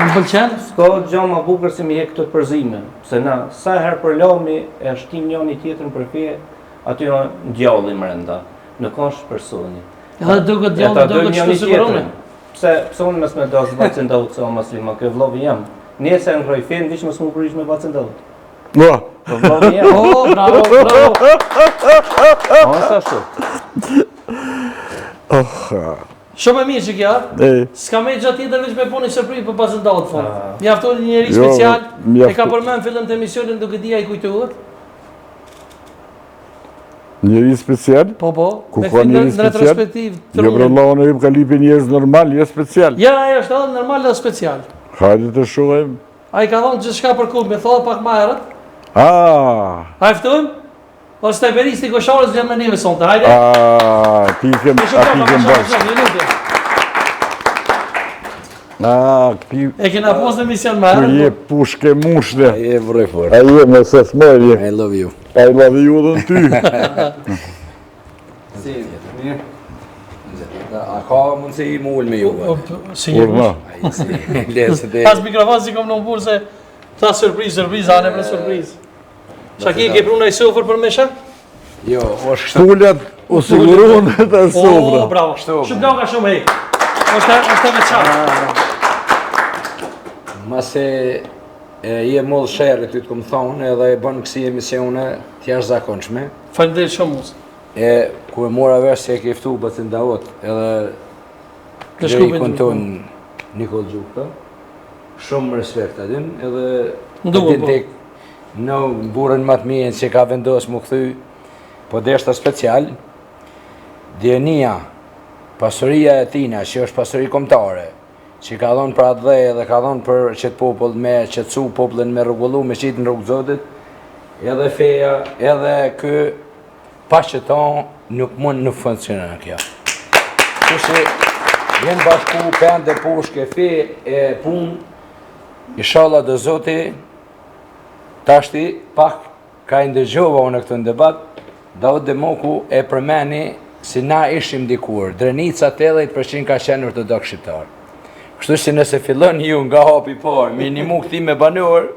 Më pëlqen? S'ka gjë më bukur se mi hek këto përzime, se na sa herë për lami e shtim njëri tjetrën për fe, aty në djalli brenda, në kosh personi. Edhe duket djalli duket çdo sigurone. Pse unë mos më do të vacë ndot se musliman, kë vllovi jam. Nëse ngroj fen, veç mos më prish me vacë ndot. Po vllovi jam. Oh, bravo, bravo. Ose ashtu. Shumë e mirë që kja, s'ka me gjatë tjetër veç me po një surprizë për pasë ndalë të fond. Mjaftoni një njeri special, e ka përmen fillim të emisionin duke dia i kujtuhet. Njeri special? Po, Ku me ka film njeri në special? retrospektiv. Jo brëllohën e im ka lipi njerëz normal, jo special. Ja, ajo është edhe normal dhe special. Hajde të shohim. A i ka thonë që shka për kull, me thonë pak ma herët. A e fëtujmë? O snajperisti kosharës vjen me neve sonte, hajde. Pikem bashkë. E kena pos në mision me herët. Je pushke mushte. Je vroj fort. A je me se smërje. I love you. I love you dhe në ty. Si, mirë. A ka mundësi i mull me juve? Si një Urma. Pas mikrofon si kom në burë se ta surprizë, anë e për surprizë. Shaki, ke pruna i sofër për mesha? Jo, është kështu. Pullat u siguron të sofra. O, bravo. Shumë doka shumë hek. është me qarë. Mase je mollë shërë ty të këmë thonë edhe e bënë kësi emisione t'jash zakonçme. Faleminderit shumë mos. Ku e mora vesh se e ke ftu Batin Daot edhe këtë i konton Nikol Gjukta. Shumë respekt adin edhe në burën më të mirë që ka vendosë më këthy, po deshta special, Djenia, pasuria e tina, që është pasuri kombëtare, që ka dhonë për atë dhe edhe ka dhonë për qëtë popull me qëtësu popullin me rregullu, me qitë në rrugë Zotit, edhe feja, edhe kë pa qëton nuk mund në funksionë në kjo. Kështë jenë bashku, pende, pushke, fe, e punë, inshallah dhe Zotit, tashti pak ka ndëgjova unë këtë në debat, Daud Demoku e përmeni si na ishim dikur, Drenica 80% ka qenë ortodoks shqiptar. Kështu që nëse fillon ju nga hapi parë, minimu këti me banor,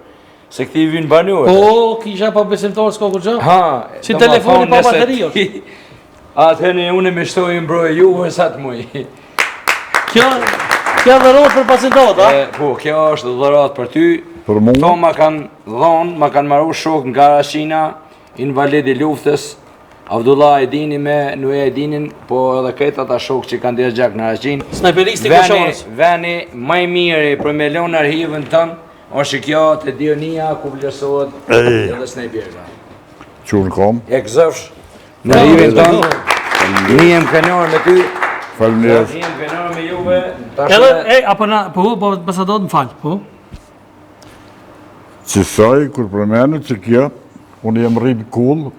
se këti vynë banor. Po, kisha pa besimtar s'ka kur gjë? Ha, si telefoni pa bateri është. Atëheni unë me shtoj mbroj juve sa të muj. Kjo dhërat për pacientat, a? Po, kjo është dhërat për ty. Për mu? Këto ma kanë dhonë, ma kanë maru shok nga Rashina, invalid i luftës, Abdullah Edini me Nue Edinin, po edhe këtë ata shok që kanë dirë gjak në Rashin. Snajperisti kosharës. Veni maj miri për me leon arhivën tënë, është kjo të Dionia ku vlerësohet edhe snajperga. Qurë kom? E këzëfsh në arhivën tënë, një jem kënor me ty, Falënderit. një jem kënor me juve. Edhe, apo na, po, pësa do të më falë, po? Qësaj, kur përmenu që kjo, unë jem rritë kull,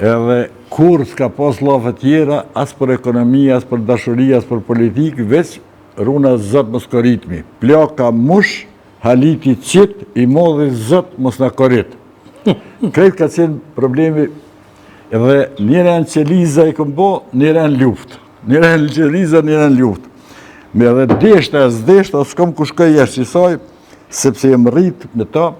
edhe kur s'ka pas lafe tjera, as për ekonomi, as për dashuri, as për politikë, veç runa zëtë mos koritmi. Plaka mush, haliti qit, i modhi zëtë mos në korit. Kretë ka qenë problemi, edhe njëre në qeliza i këmbo, njëre në luft. Njëre në qeliza, njëre në luft. Me edhe deshta, s'deshta, s'kom ku shkoj jeshtë qësaj, sepse jem rritë me ta,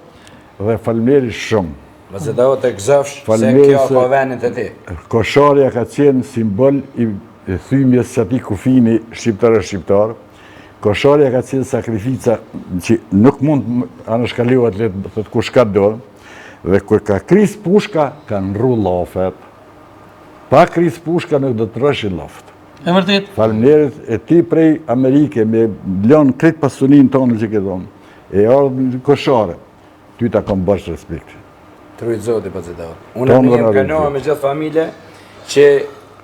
dhe falmeri shumë. Mëse da o të këzëfsh, se kjo ka venit e ti. Kosharja ka qenë simbol i thymjes që ati kufini shqiptar. Kosharja ka qenë sakrifica që nuk mund anëshkalivat të ku shkat dorë, dhe kër ka kris pushka, ka nru lafet. Pa kris pushka nuk do të rëshin laft. E vërtet. Falënderit e ti prej Amerike me lënë kretë pasunin tonë që ke thonë. E ardhë në koshare, ty ta kom bërsh respekt. Trujtë Zoti, pa të daut. Unë më jem kënora me gjithë familje, që...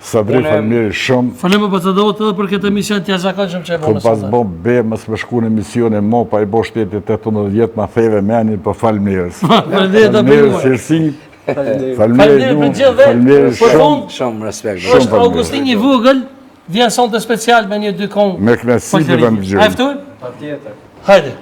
Sabri, falënderit shumë. Falem pa të daut edhe për këtë emision t'ja zakonshëm që e Kur pas bo be, mësë më shku në emisione, mo pa i bo shtetit 18 vjetë, ma theve menin, po falënderit. Falënderit të përruar. Sirësi. Falënderit për gjithë dhe, për fund, shumë respekt. është Augustin i vogël, vjen sonte special me një dy kongë. Me knasi të vëmë gjërë. A eftuar? Pa tjetër. Hajde.